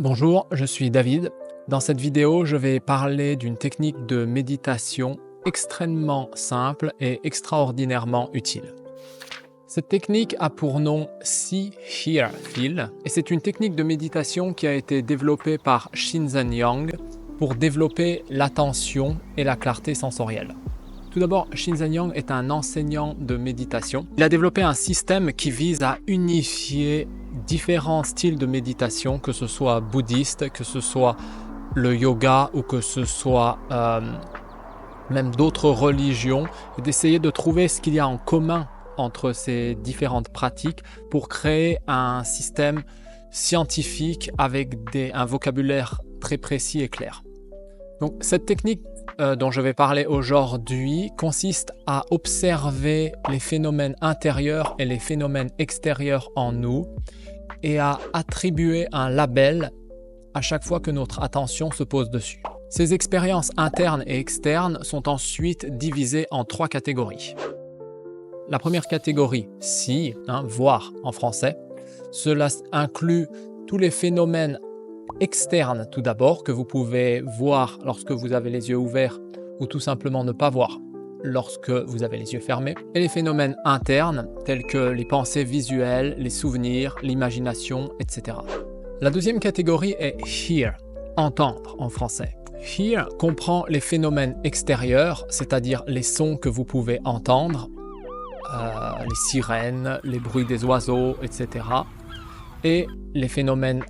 Bonjour, je suis David. Dans cette vidéo, je vais parler d'une technique de méditation extrêmement simple et extraordinairement utile. Cette technique a pour nom See, Hear, Feel et c'est une technique de méditation qui a été développée par Shinzen Yang pour développer l'attention et la clarté sensorielle. Tout d'abord, Shinzen Yang est un enseignant de méditation. Il a développé un système qui vise à unifier différents styles de méditation, que ce soit bouddhiste, que ce soit le yoga ou que ce soit même d'autres religions, et d'essayer de trouver ce qu'il y a en commun entre ces différentes pratiques pour créer un système scientifique avec un vocabulaire très précis et clair. Donc cette technique dont je vais parler aujourd'hui consiste à observer les phénomènes intérieurs et les phénomènes extérieurs en nous et à attribuer un label à chaque fois que notre attention se pose dessus. Ces expériences internes et externes sont ensuite divisées en 3 catégories. La première catégorie, see, voir en français, cela inclut tous les phénomènes externes tout d'abord, que vous pouvez voir lorsque vous avez les yeux ouverts ou tout simplement ne pas voir lorsque vous avez les yeux fermés, et les phénomènes internes tels que les pensées visuelles, les souvenirs, l'imagination, etc. La deuxième catégorie est hear, entendre en français. Hear comprend les phénomènes extérieurs, c'est-à-dire les sons que vous pouvez entendre, les sirènes, les bruits des oiseaux, etc. et les phénomènes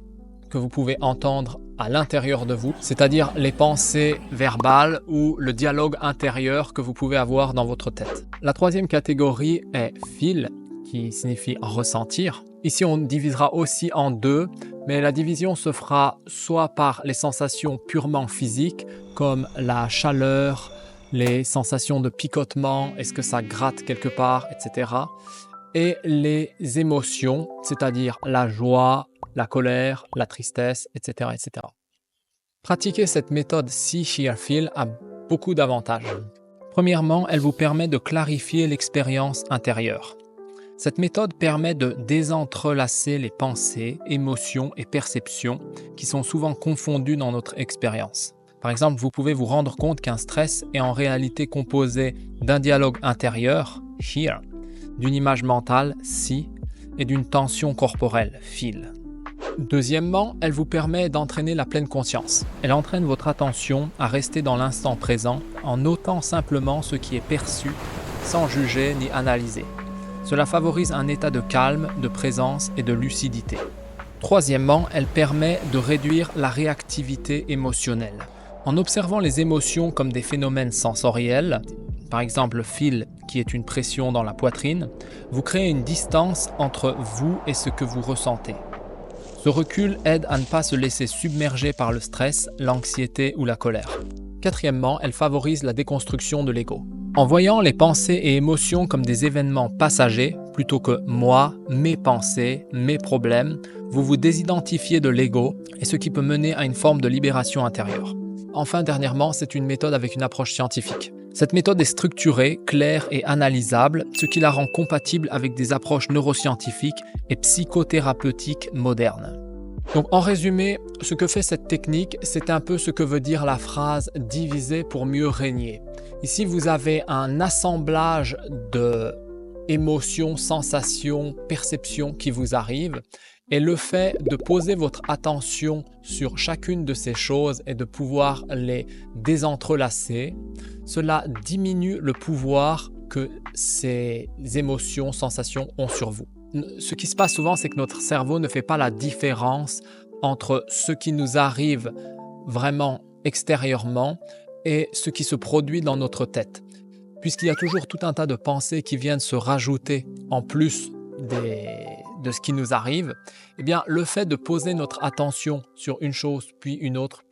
que vous pouvez entendre à l'intérieur de vous, c'est-à-dire les pensées verbales ou le dialogue intérieur que vous pouvez avoir dans votre tête. La troisième catégorie est feel, qui signifie ressentir. Ici, on divisera aussi en 2, mais la division se fera soit par les sensations purement physiques, comme la chaleur, les sensations de picotement, est-ce que ça gratte quelque part, etc. et les émotions, c'est-à-dire la joie, la colère, la tristesse, etc., etc. Pratiquer cette méthode See, Hear, Feel a beaucoup d'avantages. Premièrement, elle vous permet de clarifier l'expérience intérieure. Cette méthode permet de désentrelacer les pensées, émotions et perceptions qui sont souvent confondues dans notre expérience. Par exemple, vous pouvez vous rendre compte qu'un stress est en réalité composé d'un dialogue intérieur, Hear, d'une image mentale, See, et d'une tension corporelle, Feel. Deuxièmement, elle vous permet d'entraîner la pleine conscience. Elle entraîne votre attention à rester dans l'instant présent en notant simplement ce qui est perçu, sans juger ni analyser. Cela favorise un état de calme, de présence et de lucidité. Troisièmement, elle permet de réduire la réactivité émotionnelle. En observant les émotions comme des phénomènes sensoriels, par exemple le feel qui est une pression dans la poitrine, vous créez une distance entre vous et ce que vous ressentez. Ce recul aide à ne pas se laisser submerger par le stress, l'anxiété ou la colère. Quatrièmement, elle favorise la déconstruction de l'ego. En voyant les pensées et émotions comme des événements passagers, plutôt que moi, mes pensées, mes problèmes, vous vous désidentifiez de l'ego et ce qui peut mener à une forme de libération intérieure. Enfin, dernièrement, c'est une méthode avec une approche scientifique. Cette méthode est structurée, claire et analysable, ce qui la rend compatible avec des approches neuroscientifiques et psychothérapeutiques modernes. Donc en résumé, ce que fait cette technique, c'est un peu ce que veut dire la phrase « diviser pour mieux régner ». Ici, vous avez un assemblage d'émotions, sensations, perceptions qui vous arrivent. Et le fait de poser votre attention sur chacune de ces choses et de pouvoir les désentrelacer, cela diminue le pouvoir que ces émotions, sensations ont sur vous. Ce qui se passe souvent, c'est que notre cerveau ne fait pas la différence entre ce qui nous arrive vraiment extérieurement et ce qui se produit dans notre tête. Puisqu'il y a toujours tout un tas de pensées qui viennent se rajouter en plus de ce qui nous arrive, eh bien, le fait de poser notre attention sur une chose, puis une autre,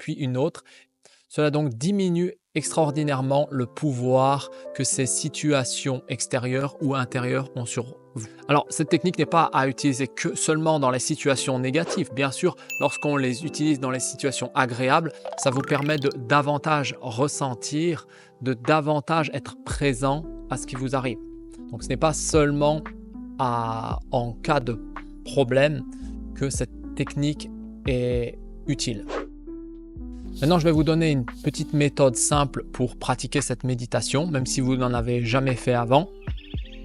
cela donc diminue extraordinairement le pouvoir que ces situations extérieures ou intérieures ont sur vous. Alors, cette technique n'est pas à utiliser que seulement dans les situations négatives. Bien sûr, lorsqu'on les utilise dans les situations agréables, ça vous permet de davantage ressentir, de davantage être présent à ce qui vous arrive. Donc, ce n'est pas seulement en cas de problème que cette technique est utile. Maintenant, je vais vous donner une petite méthode simple pour pratiquer cette méditation, même si vous n'en avez jamais fait avant.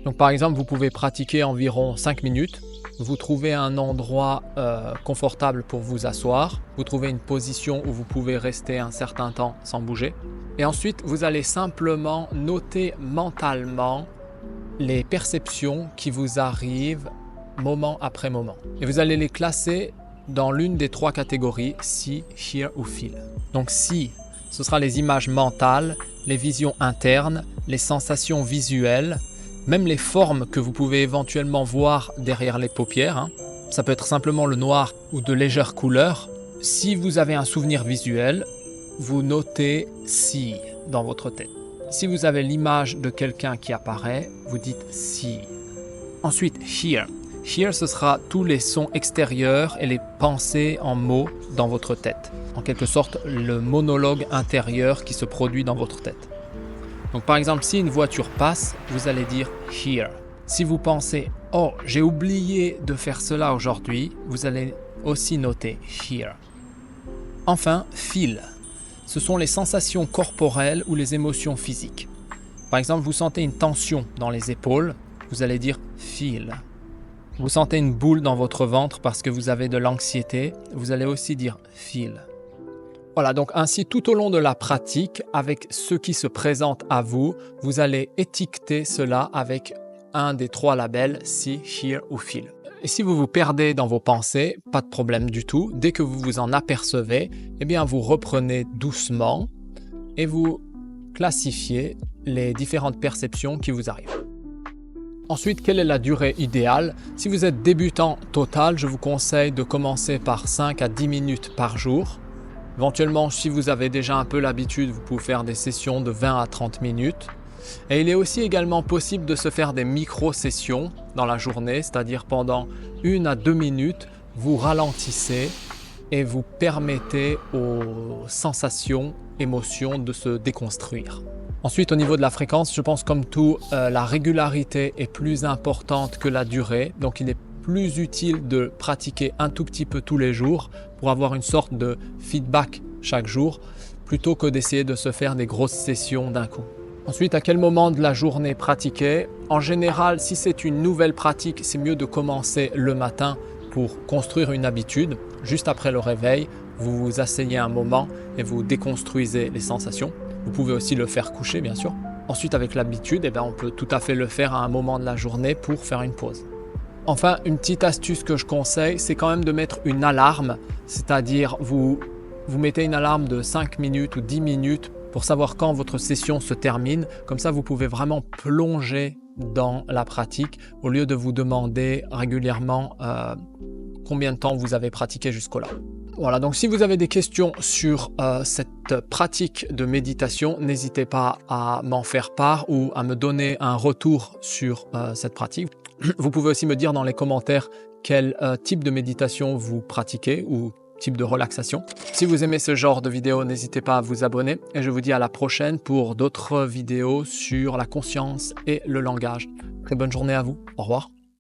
Donc par exemple, vous pouvez pratiquer environ 5 minutes. Vous trouvez un endroit confortable pour vous asseoir. Vous trouvez une position où vous pouvez rester un certain temps sans bouger. Et ensuite, vous allez simplement noter mentalement les perceptions qui vous arrivent moment après moment. Et vous allez les classer dans l'une des 3 catégories, see, hear ou feel. Donc see, ce sera les images mentales, les visions internes, les sensations visuelles, même les formes que vous pouvez éventuellement voir derrière les paupières. Ça peut être simplement le noir ou de légères couleurs. Si vous avez un souvenir visuel, vous notez see dans votre tête. Si vous avez l'image de quelqu'un qui apparaît, vous dites see. Ensuite, hear. Hear, ce sera tous les sons extérieurs et les pensées en mots dans votre tête. En quelque sorte, le monologue intérieur qui se produit dans votre tête. Donc par exemple, si une voiture passe, vous allez dire hear. Si vous pensez « Oh, j'ai oublié de faire cela aujourd'hui », vous allez aussi noter hear. Enfin, feel. Ce sont les sensations corporelles ou les émotions physiques. Par exemple, vous sentez une tension dans les épaules, vous allez dire feel. Vous sentez une boule dans votre ventre parce que vous avez de l'anxiété, vous allez aussi dire feel. Voilà, donc ainsi tout au long de la pratique, avec ce qui se présente à vous, vous allez étiqueter cela avec un des 3 labels see, hear ou feel. Et si vous vous perdez dans vos pensées, pas de problème du tout. Dès que vous vous en apercevez, eh bien vous reprenez doucement et vous classifiez les différentes perceptions qui vous arrivent. Ensuite, quelle est la durée idéale? Si vous êtes débutant total, je vous conseille de commencer par 5 à 10 minutes par jour. Éventuellement, si vous avez déjà un peu l'habitude, vous pouvez faire des sessions de 20 à 30 minutes. Et il est aussi également possible de se faire des micro-sessions dans la journée, c'est-à-dire pendant 1 à 2 minutes, vous ralentissez et vous permettez aux sensations, émotions de se déconstruire. Ensuite, au niveau de la fréquence, je pense comme tout, la régularité est plus importante que la durée. Donc, il est plus utile de pratiquer un tout petit peu tous les jours pour avoir une sorte de feedback chaque jour, plutôt que d'essayer de se faire des grosses sessions d'un coup. Ensuite, à quel moment de la journée pratiquer? En général, si c'est une nouvelle pratique, c'est mieux de commencer le matin pour construire une habitude. Juste après le réveil, vous vous asseyez un moment et vous déconstruisez les sensations. Vous pouvez aussi le faire coucher, bien sûr. Ensuite, avec l'habitude, on peut tout à fait le faire à un moment de la journée pour faire une pause. Enfin, une petite astuce que je conseille, c'est quand même de mettre une alarme. C'est-à-dire, vous mettez une alarme de 5 minutes ou 10 minutes pour savoir quand votre session se termine. Comme ça, vous pouvez vraiment plonger dans la pratique au lieu de vous demander régulièrement combien de temps vous avez pratiqué jusqu'au-là. Voilà, donc si vous avez des questions sur cette pratique de méditation, n'hésitez pas à m'en faire part ou à me donner un retour sur cette pratique. Vous pouvez aussi me dire dans les commentaires quel type de méditation vous pratiquez ou type de relaxation. Si vous aimez ce genre de vidéo, n'hésitez pas à vous abonner et je vous dis à la prochaine pour d'autres vidéos sur la conscience et le langage. Très bonne journée à vous. Au revoir.